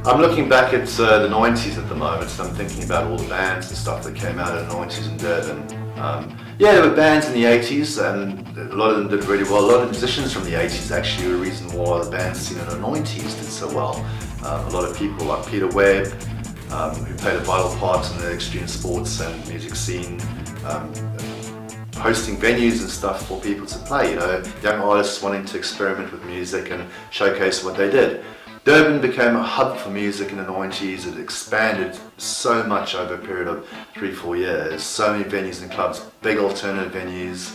I'm looking back at the 90s at the moment, and I'm thinking about all the bands and stuff that came out in the 90s in Durban. Yeah, there were bands in the 80s, and a lot of them did really well. A lot of musicians from the 80s actually were the reason why the band scene in the 90s did so well. A lot of people like Peter Webb, who played a vital part in the extreme sports and music scene, hosting venues and stuff for people to play, young artists wanting to experiment with music and showcase what they did. Durban became a hub for music in the 90s. It expanded so much over a period of 3-4 years. So many venues and clubs, big alternative venues,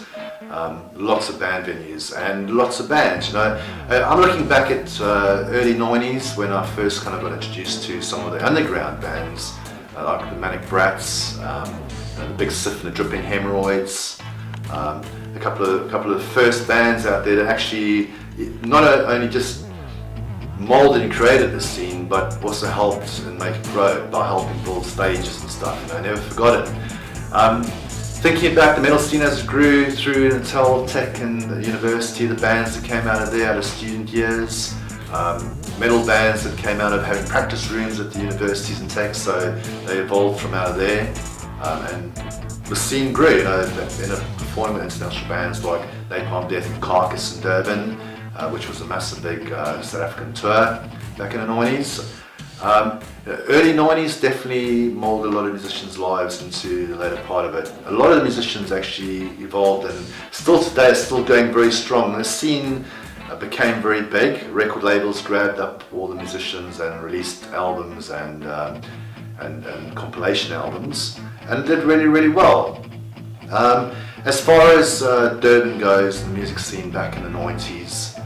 lots of band venues and lots of bands. I'm looking back at early 90s when I first kind of got introduced to some of the underground bands, like the Manic Brats, the Big Sif and the Dripping Hemorrhoids, a couple of first bands out there that actually not only just molded and created the scene, but also helped and make it grow by helping build stages and stuff. I never forgot it. Thinking about the metal scene as it grew through Intel Tech and the university, the bands that came out of there out of student years, metal bands that came out of having practice rooms at the universities and tech, so they evolved from out of there, and the scene grew. In performing with international bands like Napalm Death and Carcass in Durban, which was a massive big South African tour back in the 90s. Early 90s definitely molded a lot of musicians' lives into the later part of it. A lot of the musicians actually evolved and still today are still going very strong. The scene became very big. Record labels grabbed up all the musicians and released albums and compilation albums, and did really, really well. As far as Durban goes, the music scene back in the 90s,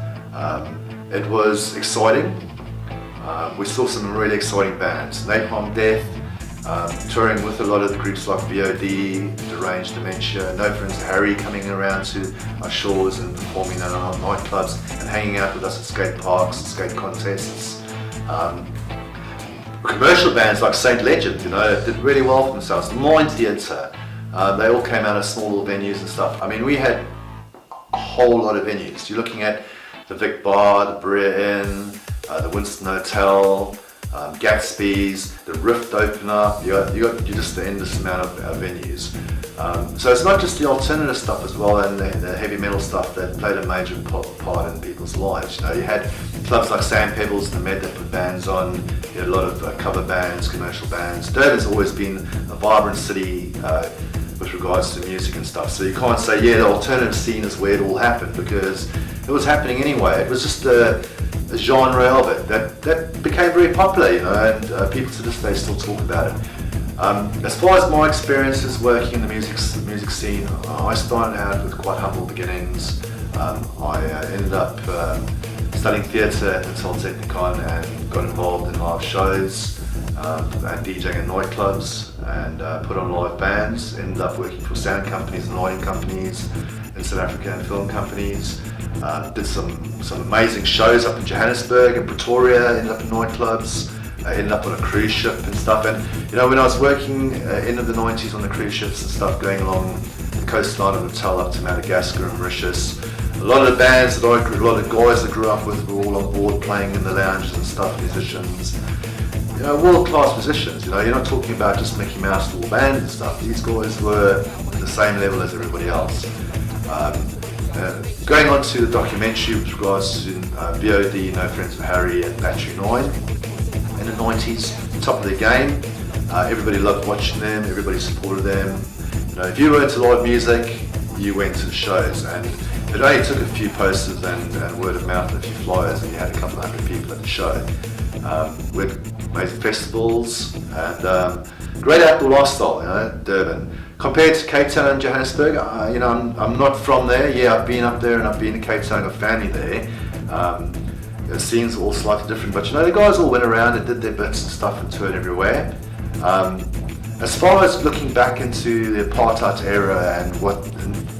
it was exciting. We saw some really exciting bands. Napalm Death, touring with a lot of the groups like VOD, Deranged Dementia, No Friends to Harry coming around to our shores and performing at our nightclubs and hanging out with us at skate parks and skate contests. Commercial bands like Saint Legend, did really well for themselves. The Mine Theatre, they all came out of small little venues and stuff. I mean, we had a whole lot of venues. You're looking at the Vic Bar, the Brea Inn, the Winston Hotel, Gatsby's, the Rift open up. You got just the endless amount of venues. So it's not just the alternative stuff as well, and the heavy metal stuff that played a major part in people's lives. You had clubs like Sam Pebbles and the Med that put bands on. You had a lot of cover bands, commercial bands. Durban's always been a vibrant city with regards to music and stuff. So you can't say, the alternative scene is where it all happened, because it was happening anyway. It was just a genre of it that became very popular, and people to this day still talk about it. As far as my experiences working in the music scene, I started out with quite humble beginnings. I ended up studying theatre at Intel Technicon and got involved in live shows and DJing in nightclubs and put on live bands. Ended up working for sound companies and lighting companies in South Africa and film companies. Did some amazing shows up in Johannesburg and Pretoria, ended up in nightclubs, ended up on a cruise ship and stuff. And when I was working end of the 90s on the cruise ships and stuff, going along the coastline of Natal up to Madagascar and Mauritius, a lot of the bands that a lot of guys that grew up with were all on board playing in the lounges and stuff, musicians. World-class musicians. You're not talking about just Mickey Mouse little bands and stuff. These guys were at the same level as everybody else. Going on to the documentary with regards to VOD, No Friends with Harry and Battery 9 in the 90s, top of their game. Everybody loved watching them, everybody supported them. If you were into live music, you went to the shows, and it only took a few posters and word of mouth and a few flyers, and you had a couple of hundred people at the show. We had amazing festivals and great outdoor lifestyle, Durban. Compared to Cape Town and Johannesburg, I'm not from there. Yeah, I've been up there and I've been to Cape Town, I've got family there. The scenes are all slightly different, but the guys all went around and did their bits and stuff and toured everywhere. As far as looking back into the apartheid era and what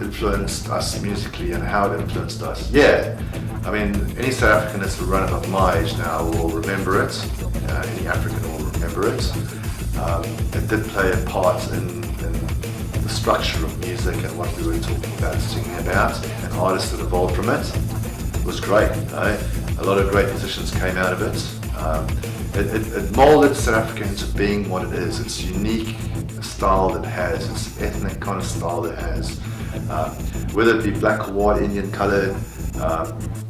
influenced us musically and how it influenced us, any South African that's run above my age now will remember it. Any African will remember it. It did play a part in the structure of music and what we were talking about, singing about, and artists that evolved from it. It was great. A lot of great musicians came out of it. Um, it molded South Africa into being what it is. It's unique style that it has, it's ethnic kind of style that it has. Whether it be black or white, Indian coloured,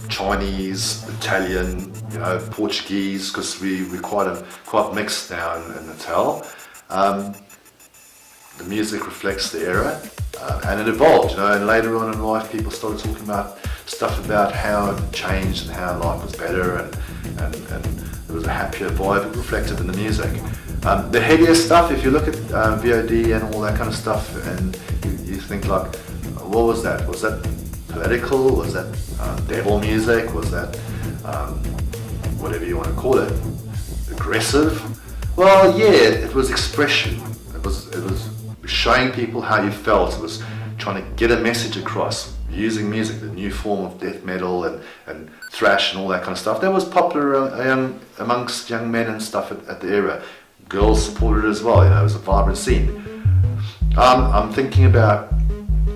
Chinese, Italian, Portuguese, because we're quite mixed now in Natal. The music reflects the era, and it evolved, and later on in life people started talking about stuff about how it changed and how life was better and there was a happier vibe reflected in the music. The heavier stuff, if you look at VOD and all that kind of stuff, and you think like, what was that? Was that political? Was that devil music? Was that whatever you want to call it? Aggressive? Well, yeah, it was expression. It was showing people how you felt. It was trying to get a message across using music, the new form of death metal and thrash and all that kind of stuff. That was popular amongst young men and stuff at the era. Girls supported it as well, it was a vibrant scene. I'm thinking about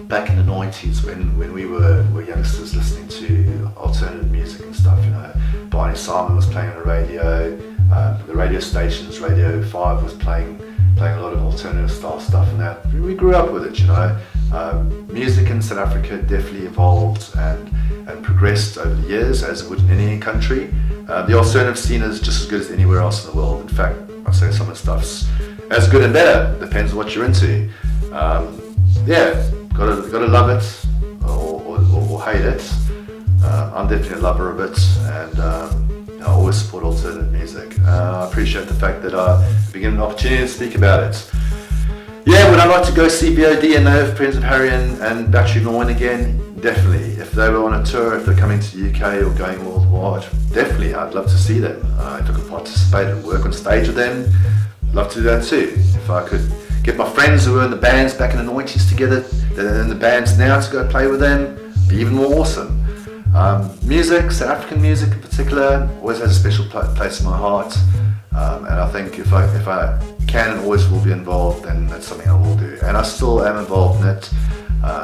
back in the 90s when we were youngsters listening to alternative music and stuff, Barney Simon was playing on the radio, the radio stations, Radio 5 was playing a lot of alternative style stuff, and that we grew up with it. Music in South Africa definitely evolved and progressed over the years, as it would in any country. The alternative scene is just as good as anywhere else in the world. In fact, I'd say some of the stuff's as good and better, depends on what you're into. Gotta love it or hate it. I'm definitely a lover of it, and I always support alternative music. I appreciate the fact that I begin an opportunity to speak about it. Yeah, would I like to go see VOD and know Friends of Harry and Battery 9 again? Definitely. If they were on a tour, if they're coming to the UK or going worldwide, definitely, I'd love to see them. If I could participate and work on stage with them, I'd love to do that too. If I could get my friends who were in the bands back in the 90s together, they're in the bands now, to go play with them, it'd be even more awesome. Music, South African music in particular, always has a special place in my heart, and I think if I can and always will be involved, then that's something I will do. And I still am involved in it,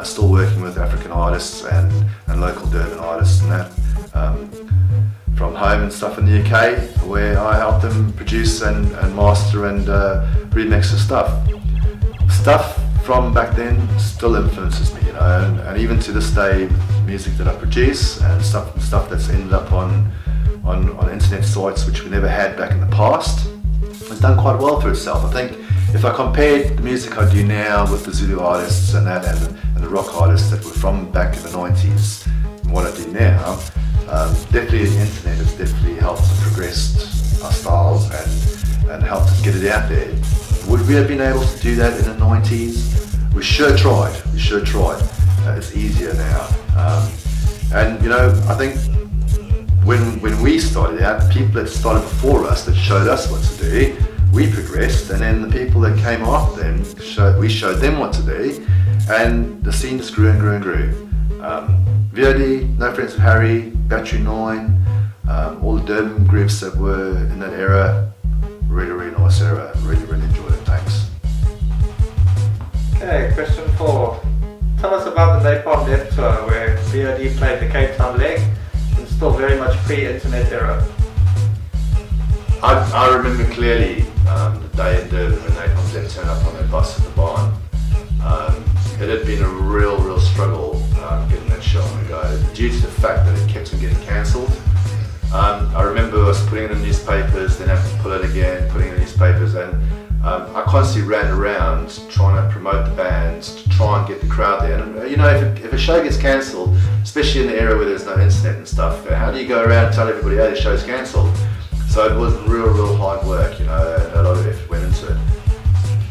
still working with African artists and local Durban artists and that, from home and stuff in the UK, where I help them produce and master and remix the stuff. Stuff from back then still influences me, and even to this day, music that I produce and stuff that's ended up on internet sites which we never had back in the past, has done quite well for itself. I think if I compared the music I do now with the Zulu artists and that and the rock artists that were from back in the 90s and what I do now, definitely the internet has definitely helped and progressed our styles and helped us get it out there. Would we have been able to do that in the 90s? We sure tried. It's easier now. And I think when we started out, the people that started before us that showed us what to do, we progressed, and then the people that came after them, we showed them what to do, and the scene just grew and grew and grew. VOD, No Friends of Harry, Battery 9, all the Durban groups that were in that era, really nice era. Really enjoyed it. Thanks. Okay, question 4. Tell us about the Napalm Death Tour, where VOD played the Cape Town leg, and still very much pre-internet era. I remember clearly the day in Durban when Napalm Death turned up on their bus at the barn. It had been a real struggle getting that show on the go, due to the fact that it kept on getting cancelled. I remember us putting it in newspapers, then having to pull it again, putting it in newspapers, and I constantly ran around trying to promote the bands, to try and get the crowd there. And if a show gets cancelled, especially in the era where there's no internet and stuff, how do you go around and tell everybody, the show's cancelled? So it was real hard work, and a lot of effort went into it.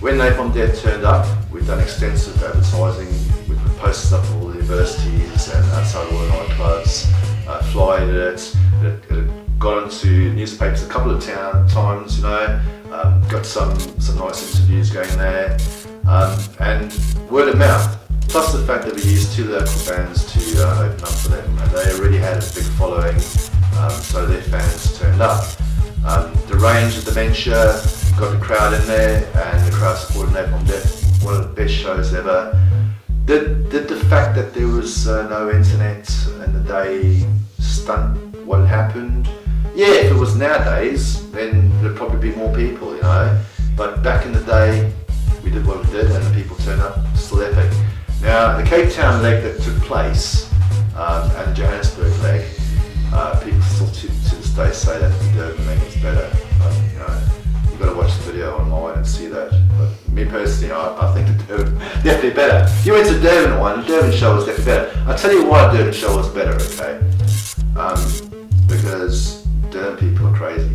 When Napalm Death turned up, we've done extensive advertising. We put posters up in all the universities and outside all the nightclubs, flyered it. It got onto newspapers a couple of times, got some nice interviews going there, and word of mouth. Plus the fact that we used 2 local bands to open up for them, and they already had a big following, so their fans turned up. The range of Dementia got the crowd in there, and the crowd supported Napalm Death, one of the best shows ever. Did the fact that there was no internet in the day stunt what had happened? Yeah, if it was nowadays, then there'd probably be more people, you know. But back in the day, we did what we did, and the people turned up. Still epic. Now, the Cape Town leg that took place, and the Johannesburg leg, people still to this day say that the Durban leg was better. But, you know, you've got to watch the video online and see that. But me personally, I think the Durban definitely better. You went to Durban one, the Durban show was definitely better. I'll tell you why the Durban show was better, okay? Because Durban people are crazy.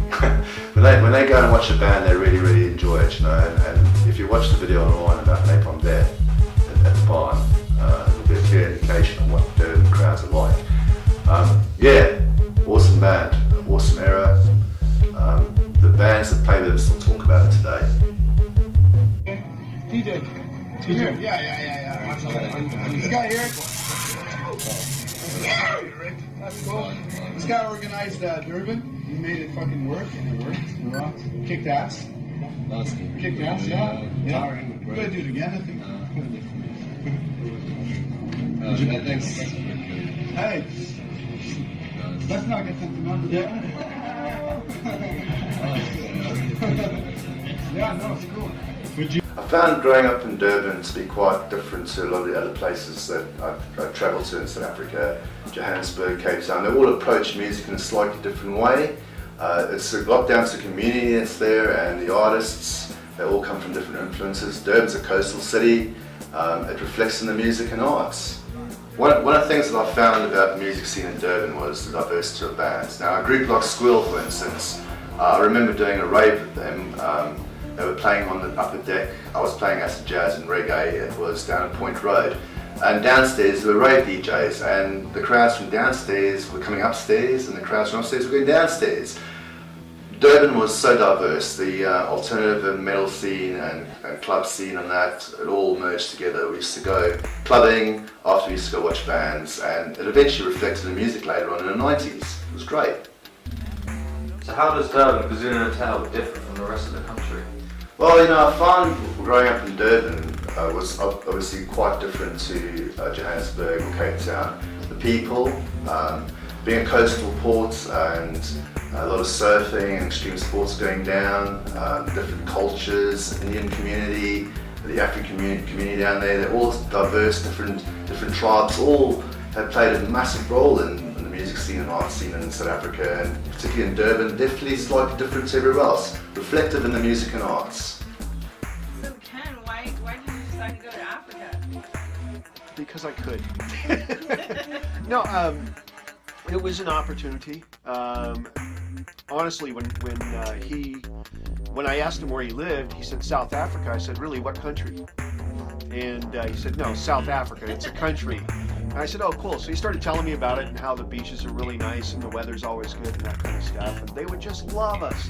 when they go and watch a band, they really, really enjoy it, you know. And if you watch the video online about Napalm Death at the barn, it'll be a clear indication of what Durban crowds are like. Yeah, awesome band, awesome era. The bands that play with us still talk about it today. DJ. Here, yeah. This guy here. That's cool. This guy organized Durban. He made it fucking work, and it worked. We rocked. Kicked ass. Kicked ass, yeah. We're gonna do it again, I think. Thanks. Hey, let's not get something on the Yeah, no, it's cool. I found growing up in Durban to be quite different to a lot of the other places that I've travelled to in South Africa, Johannesburg, Cape Town. They all approach music in a slightly different way. It's a lot down to the community that's there and the artists. They all come from different influences. Durban's a coastal city. It reflects in the music and arts. One of the things that I found about the music scene in Durban was the diversity of bands. Now, a group like Squill, for instance, I remember doing a rave with them. They were playing on the upper deck. I was playing acid jazz and reggae. It was down at Point Road. And downstairs there were rave DJs, and the crowds from downstairs were coming upstairs, and the crowds from upstairs were going downstairs. Durban was so diverse. The alternative and metal scene and club scene and that, it all merged together. We used to go clubbing, after we used to go watch bands, and it eventually reflected in music later on in the 90s. It was great. So how does Durban, KwaZulu-Natal, differ from the rest of the country? Well, you know, I found growing up in Durban was obviously quite different to Johannesburg or Cape Town. The people, being a coastal port and a lot of surfing and extreme sports going down, different cultures, Indian community, the African community down there, they're all diverse, different tribes, all have played a massive role in the music scene and art scene in South Africa, and particularly in Durban, definitely slightly different to everywhere else, reflective in the music and arts. So Ken, why did you decide to go to Africa? Because I could. No, it was an opportunity. Honestly, when I asked him where he lived, he said South Africa. I said, really, what country? And he said, no, South Africa. It's a country. And I said, oh, cool. So he started telling me about it and how the beaches are really nice and the weather's always good and that kind of stuff. And they would just love us.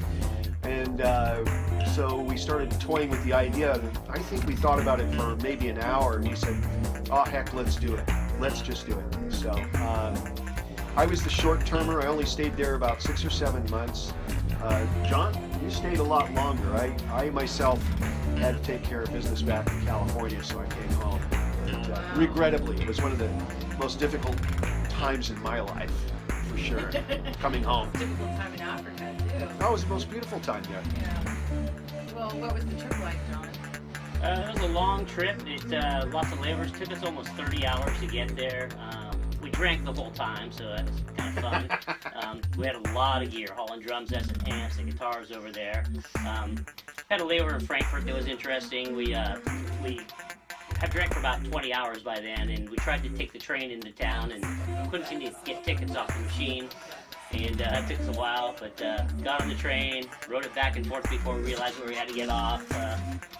And so we started toying with the idea. And I think we thought about it for maybe an hour. And we said, oh, heck, let's do it. Let's just do it. So I was the short-termer. I only stayed there about 6 or 7 months. John, you stayed a lot longer. I myself had to take care of business back in California, so I came home. And, regrettably, it was one of the most difficult times in my life, for sure, coming home. Difficult time in Africa too. Oh, it was the most beautiful time there. Yeah. Well, what was the trip like, John? It was a long trip. Lots of layovers. Took us almost 30 hours to get there. We drank the whole time, so that was kind of fun. We had a lot of gear, hauling drums, and amps, and guitars over there. Had a layover in Frankfurt that was interesting. We had drank for about 20 hours by then, and we tried to take the train into town and couldn't seem to get tickets off the machine. And that took us a while, but got on the train, rode it back and forth before we realized where we had to get off.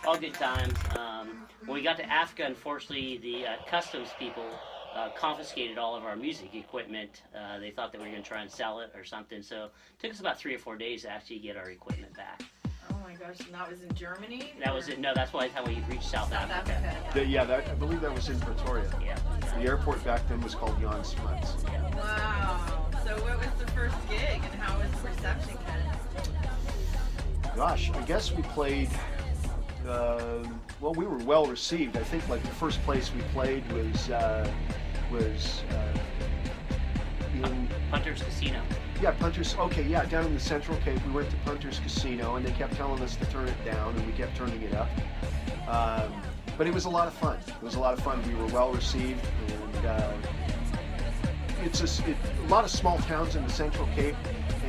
All good times. When we got to Africa, unfortunately, the customs people confiscated all of our music equipment. They thought that we were going to try and sell it or something, so it took us about 3 or 4 days to actually get our equipment back. Oh my gosh, and that was in Germany? That was it. No, that's why how we reached South Africa. I believe that was in Pretoria. Yeah. The airport back then was called Jan Smuts. Wow. So what was the first gig and how was the reception, Ken? Gosh, I guess we played, well, we were well received. I think like the first place we played was in Punter's Casino. Yeah, Punter's. Okay, yeah, down in the Central Cape, we went to Punter's Casino, and they kept telling us to turn it down, and we kept turning it up. But it was a lot of fun. It was a lot of fun. We were well received, and it's a lot of small towns in the Central Cape,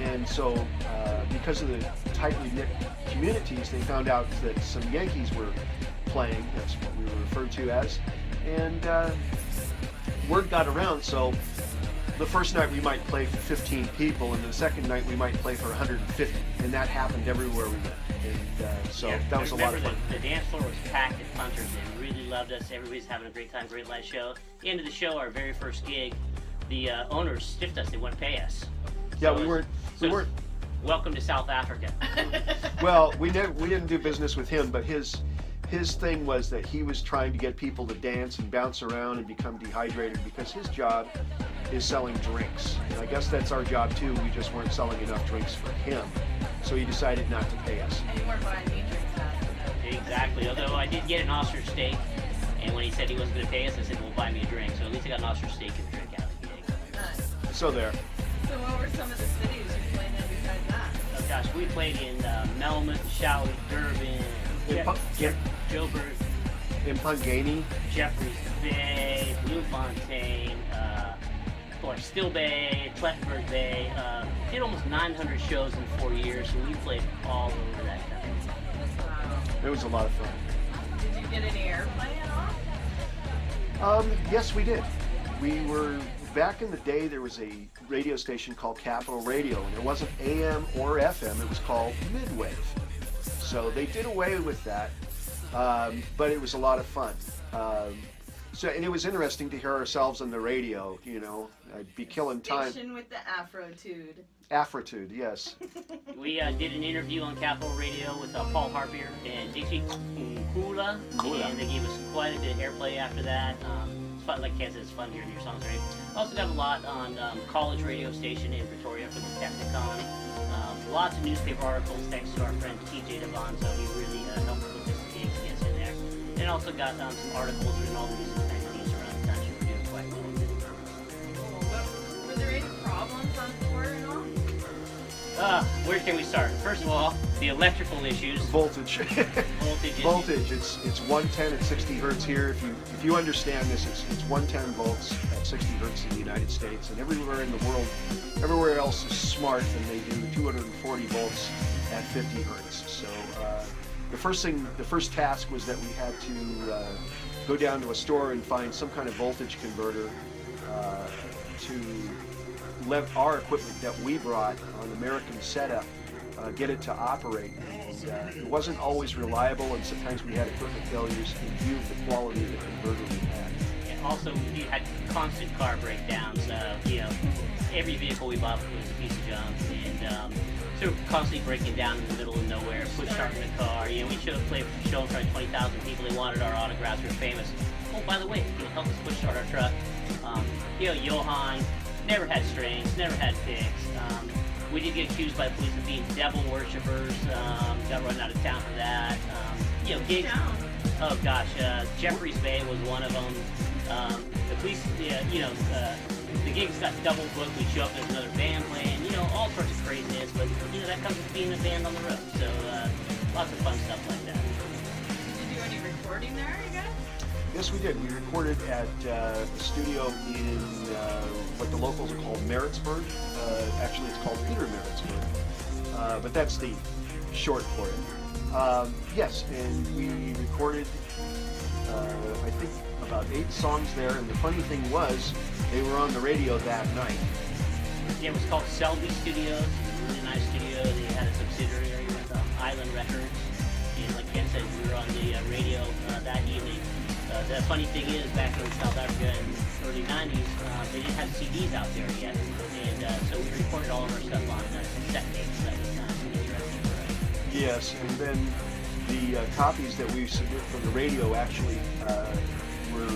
and so because of the tightly knit communities, they found out that some Yankees were playing. That's what we were referred to as, and word got around. So the first night we might play for 15 people, and the second night we might play for 150, and that happened everywhere we went. And so Yeah, that was a lot of fun. The dance floor was packed at Punter's. They really loved us. Everybody's having a great time, great live show. At the end of the show, our very first gig, the owners stiffed us. They wouldn't pay us. Yeah, So we weren't. We weren't. Welcome to South Africa. Well, we didn't do business with him, but his thing was that he was trying to get people to dance and bounce around and become dehydrated because his job is selling drinks. And I guess that's our job too. We just weren't selling enough drinks for him. So he decided not to pay us. And you weren't buying me drinks after that. Exactly. Although I did get an ostrich steak, and when he said he wasn't going to pay us, I said, well, buy me a drink. So at least I got an ostrich steak and a drink out of the gig. Nice. So there. So what were some of the cities you played in besides that? Oh gosh, we played in Melmoth, Shawi, Durban, Joburg, In Pungani. Jeffreys Bay, Bloemfontein, Still Bay, Plettenberg Bay. Did almost 900 shows in 4 years, so we played all over that country. Wow. It was a lot of fun. Did you get any airplay at all? Yes, we did. We were, back in the day, there was a radio station called Capital Radio, and it wasn't AM or FM, it was called Midwave. So they did away with that, but it was a lot of fun. And it was interesting to hear ourselves on the radio, you know. I'd be killing time. Fiction with the Afrotude. Afrotude, yes. We did an interview on Capital Radio with Paul Harpier and Dixie Kula, and they gave us quite a bit of airplay after that. It's fun, like Ken said, it's fun hearing your songs, right? Also got a lot on college radio station in Pretoria for the Technicon. Lots of newspaper articles thanks to our friend TJ Devanzo. He really helped put this gig in there. And also got some articles in all the music magazines around the country. We're doing quite well with it. Were there any problems on tour and all? Where can we start? First of all, the electrical issues. Voltage. Voltage issues. Voltage. It's 110 at 60 hertz here. If you understand this, it's 110 volts at 60 hertz in the United States, and everywhere in the world, everywhere else is smart, and they do 240 volts at 50 hertz. So the first task was that we had to go down to a store and find some kind of voltage converter to let our equipment that we brought on American setup get it to operate. And it wasn't always reliable, and sometimes we had equipment failures in view of the quality of the converter we had. And also, we had constant car breakdowns. Every vehicle we bought was a piece of junk, and so we're constantly breaking down in the middle of nowhere, push starting the car. We showed up, played a show in front of 20,000 people. They wanted our autographs. We were famous. Oh, by the way, help us push start our truck. Johan never had strings, never had picks. We did get accused by the police of being devil worshippers. Got run out of town for that. Gigs. Oh gosh, Jeffreys Bay was one of them. The police, the gigs got double booked. We show up, there's another band playing. All sorts of craziness. But that comes with being a band on the road. So lots of fun stuff like that. Did you do any recording there, you guys? Yes, we did. We recorded at a studio in what the locals are called Maritzburg. Actually, it's called Peter Maritzburg, but that's the short for it. Yes, and we recorded, I think, about 8 songs there. And the funny thing was, they were on the radio that night. Yeah, it was called Selby Studios. It was a really nice studio. They had a subsidiary with Island Records. And like Ken said, we were on the radio that evening. The funny thing is, back in South Africa in the early 90s, they didn't have CDs out there yet. And so we recorded all of our stuff on cassette tapes. That was really interesting, right? Yes, and then the copies that we submit from the radio actually were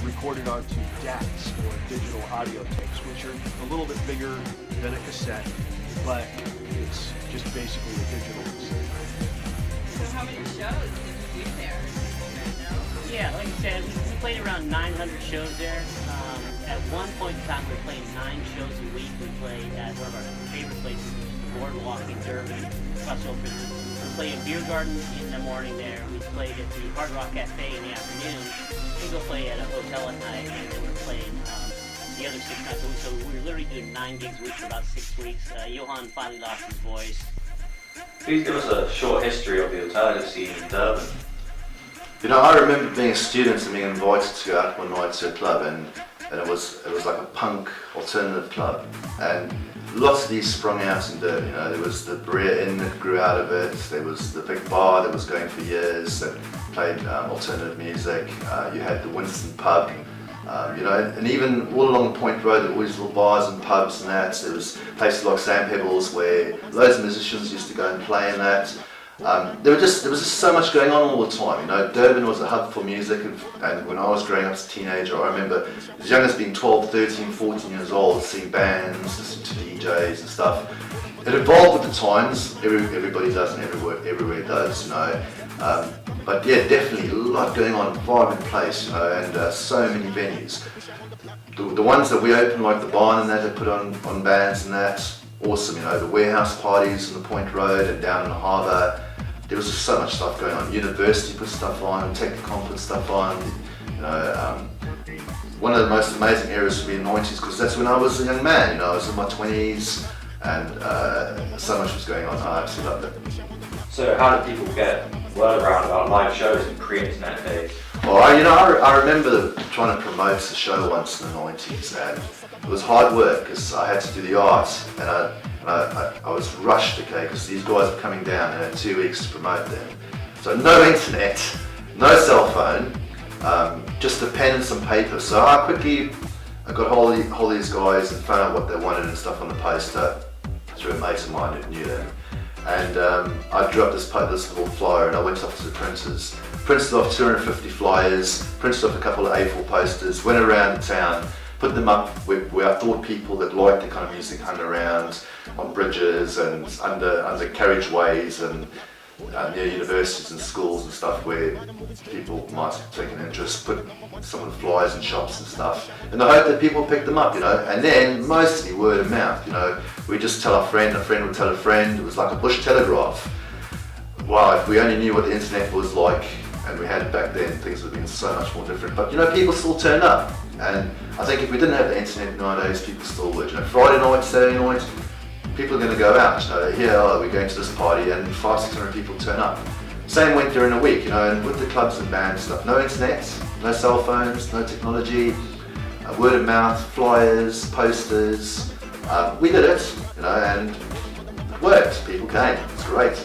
recorded onto DACs, or digital audio tapes, which are a little bit bigger than a cassette, but it's just basically a digital cassette. So how many shows did you do there? Do you guys know? Yeah, like I said, we played around 900 shows there. at one point in time, we were playing 9 shows a week. We played at one of our favorite places, the Boardwalk in Durban, across Oakland. We played in Beer Garden in the morning there. We played at the Hard Rock Cafe in the afternoon. We go play at a hotel at night, and then we're playing the other 6 nights a week. So we were literally doing 9 gigs a week for about 6 weeks. Johan finally lost his voice. Please give us a short history of the alternative scene in Durban. You know, I remember being a student and being invited to go out one night to a club, and it was like a punk alternative club, and lots of these sprung out in Durban. You know, there was the Berea Inn that grew out of it. There was the big bar that was going for years that played alternative music. You had the Winston pub. You know, and even all along the Point Road, there were always little bars and pubs and that. There was places like Sam Pebbles where loads of musicians used to go and play in that. There was just so much going on all the time. You know, Durban was a hub for music, and when I was growing up as a teenager, I remember as young as being 12, 13, 14 years old, seeing bands, listening to DJs and stuff. It evolved with the times. Everybody does, and everywhere does. You know. But yeah, definitely a lot going on, vibrant place, you know, and so many venues. The ones that we opened, like the Barn and that put on bands and that, awesome, you know, the warehouse parties on the Point Road and down in the harbour. There was just so much stuff going on. University put stuff on, Technicon put stuff on, you know. One of the most amazing eras for me in the 90s, because that's when I was a young man, you know, I was in my 20s, and so much was going on. I absolutely loved it. So how did people get word around about live shows in pre-internet days? Well, I remember trying to promote the show once in the 90s, and it was hard work because I had to do the art, and I was rushed, okay, because these guys were coming down and I had 2 weeks to promote them. So no internet, no cell phone, just a pen and some paper. So I got hold of these guys and found out what they wanted and stuff on the poster through a mate of mine who knew them. And I drew up this little flyer, and I went off to the printers, printed off 250 flyers, printed off a couple of A4 posters, went around town, put them up where I thought people that liked the kind of music hung around, on bridges and under carriageways and near universities and schools and stuff where people might take an interest, put some of the flyers in shops and stuff, in the hope that people pick them up, you know, and then mostly word of mouth, you know. We just tell a friend would tell a friend. It was like a bush telegraph. Wow, if we only knew what the internet was like, and we had it back then, things would have been so much more different. But you know, people still turned up, and I think if we didn't have the internet nowadays, people still would. You know, Friday night, Saturday night, people are going to go out. You know, here, we're going to this party, and 500-600 people turn up. Same went during the week, you know, and with the clubs and bands and stuff. No internet, no cell phones, no technology, word of mouth, flyers, posters. We did it, you know, and it worked. People came. It's great.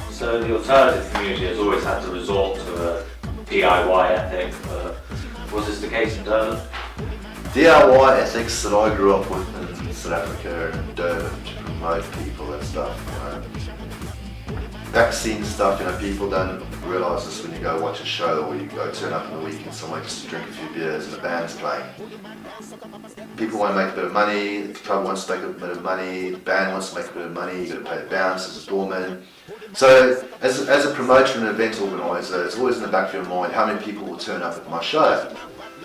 So the alternative community has always had to resort to a DIY ethic. Was this the case in Durban? DIY ethics that I grew up with in South Africa and Durban to promote people and stuff, you know. Back-scene stuff, you know, people don't realise this when you go watch a show or you go turn up on the weekend somewhere just to drink a few beers and the band's playing. People want to make a bit of money, the club wants to make a bit of money, the band wants to make a bit of money, you've got to pay the bouncers, the doorman. So as a promoter and event organiser, it's always in the back of your mind how many people will turn up at my show.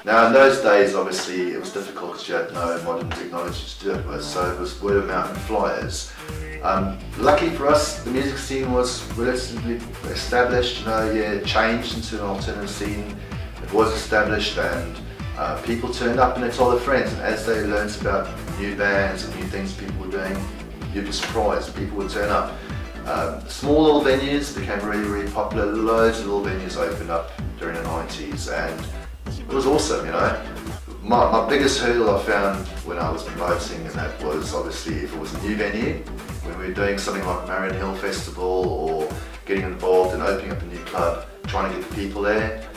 Now in those days obviously it was difficult because you had no modern technology to do it with, so it was word of mouth and flyers. Lucky for us, the music scene was relatively established, you know, yeah, it changed into an alternative scene. It was established and people turned up and they told their friends, and as they learned about new bands and new things people were doing, you'd be surprised, people would turn up. Small little venues became really, really popular. Loads of little venues opened up during the 90s and it was awesome, you know. My biggest hurdle I found when I was promoting, and that was obviously if it was a new venue, when we were doing something like Marion Hill Festival or getting involved in opening up a new club, trying to get the people there.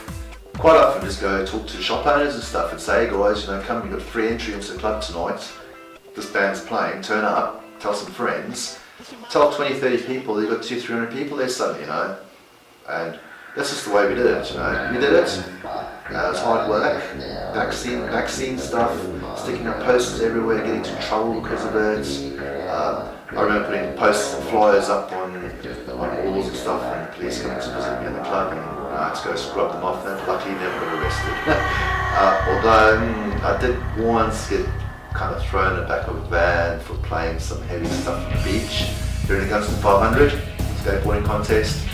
Quite often just go talk to shop owners and stuff and say, hey guys, you know, come, you've got free entry into the club tonight, this band's playing, turn up, tell some friends, tell 20, 30 people, you've got 200, 300 people there suddenly, you know, and that's just the way we did it, you know. We did it, it was hard work, back-scene stuff, sticking up posters everywhere, getting into trouble because of it. I remember putting posters and flyers up on walls and stuff when the police came to visit me in the club, and I had to go scrub them off, and luckily never got arrested. Although I did once get kind of thrown in the back of a van for playing some heavy stuff on the beach during the Gunston 500 skateboarding contest.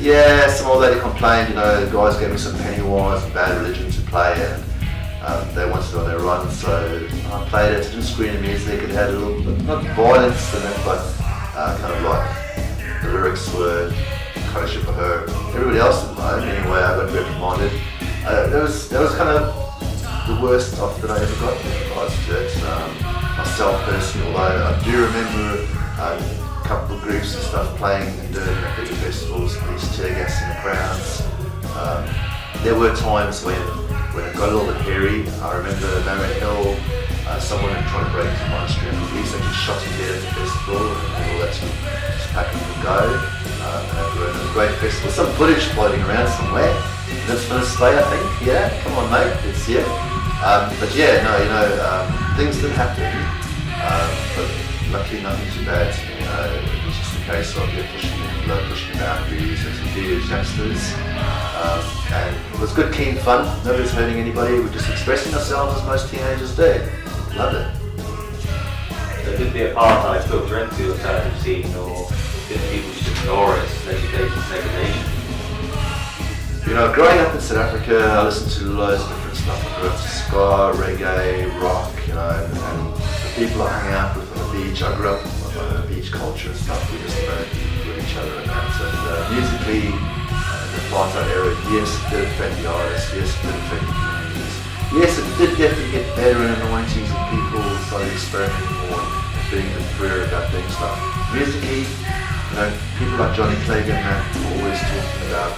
Yeah, some old lady complained, the guys gave me some Pennywise and Bad Religion to play, and they wanted it on their run, so I played it. It didn't screen the music, it had a little bit, not violence in it, but kind of like the lyrics were kind of shit for her. Everybody else didn't know. Anyway, I got reprimanded. That was kind of the worst stuff that I ever got with regards to it. Myself personally, although I do remember a couple of groups and stuff playing and doing at bigger festivals, these tear gas in the crowds. There were times when it got a little bit hairy. I remember Marion Hill, someone had tried to break into monastery and the police actually shot him dead at the festival, and all that sort of just pack him and go. It was a great festival. Some footage floating around somewhere. That's for display, I think. Yeah, come on, mate. It's here. But yeah, no, things did happen. But luckily, nothing too bad. It was just a case of pushing boundaries as we do as youngsters. And it was good, clean fun. Nobody's hurting anybody. We're just expressing ourselves as most teenagers do. Loved it. So did the apartheid filter into the alternative scene, or did people just ignore its education segregation? Growing up in South Africa, I listened to loads of different stuff. I grew up to ska, reggae, rock, and the people I hung out with on the beach, I grew up with beach culture and stuff. We just learned with each other and that. And musically, in the apartheid era, yes, it did affect the artists, yes, it did affect the communities. Yes, it did definitely get better in the 90s and people started experimenting more and being a bit freer about doing stuff. Musically, people like Johnny Clegg and that were always talking about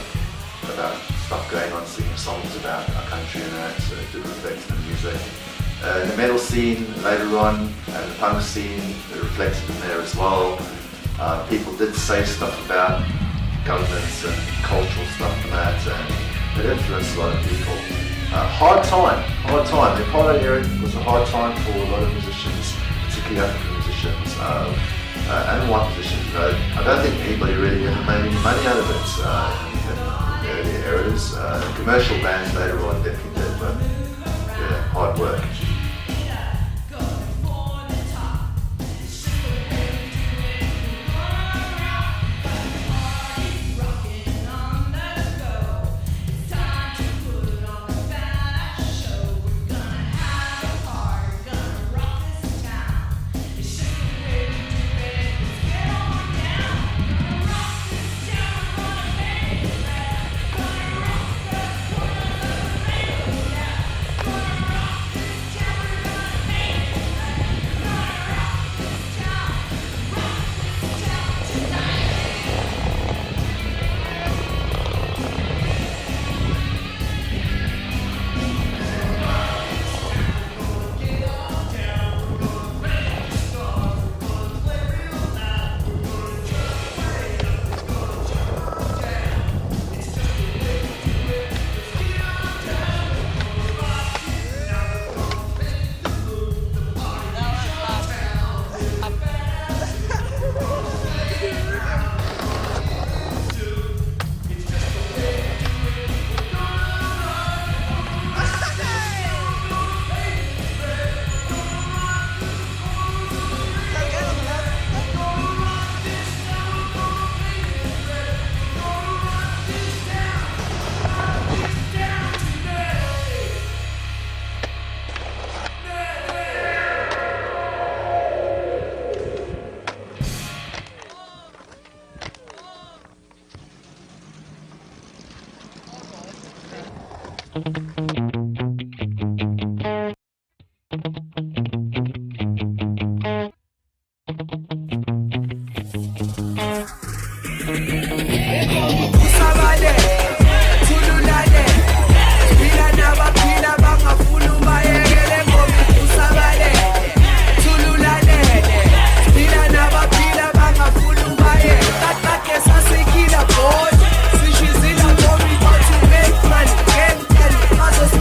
stuff going on, singing songs about our country and that, so it did reflect in the music. The metal scene later on, and the punk scene, it reflected in there as well. People did say stuff about governments and cultural stuff and that, and it influenced a lot of people. Hard time. The apartheid era was a hard time for a lot of musicians, particularly African musicians. And white musicians, I don't think anybody really ever made any money out of it in the earlier eras. Commercial bands later on definitely did, but yeah, hard work. Boy, since she's in a boy, we got to make money. Gang,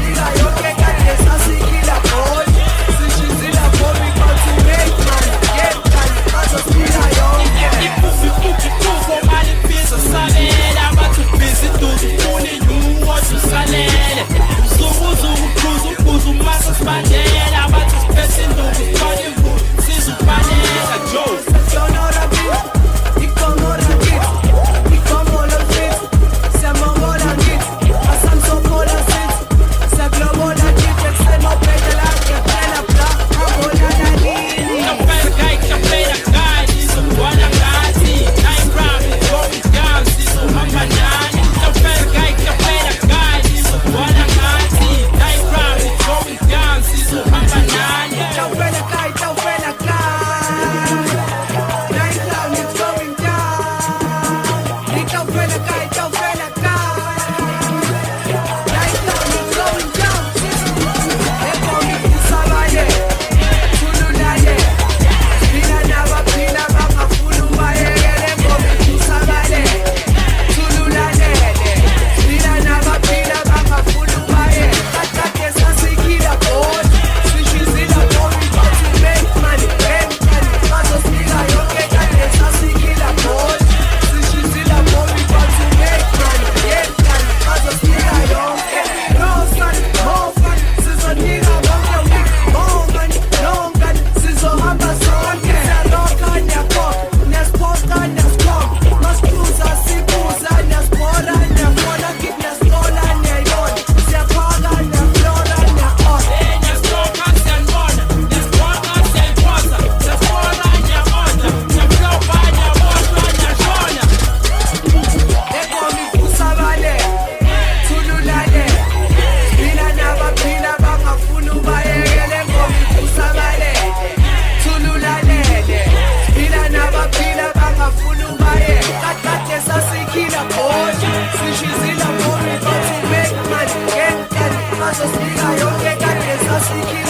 सिखायो के का के सीखी